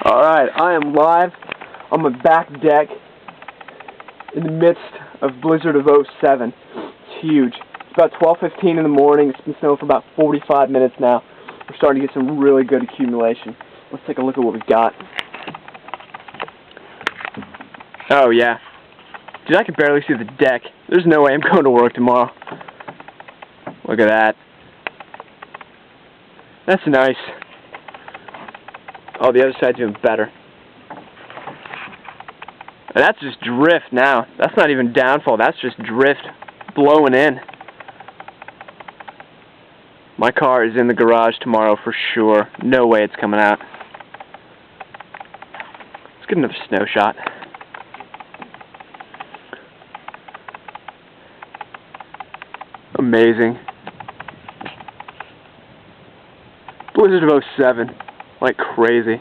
Alright, I am live on my back deck in the midst of Blizzard of 07. It's huge. It's about 12:15 in the morning. It's been snowing for about 45 minutes now. We're starting to get some really good accumulation. Let's take a look at what we've got. Oh yeah. Dude, I can barely see the deck. There's no way I'm going to work tomorrow. Look at that. That's nice. Oh, the other side's even better. And that's just drift now. That's not even downfall. That's just drift blowing in. My car is in the garage tomorrow for sure. No way it's coming out. Let's get another snow shot. Amazing. Blizzard of 07. Like crazy.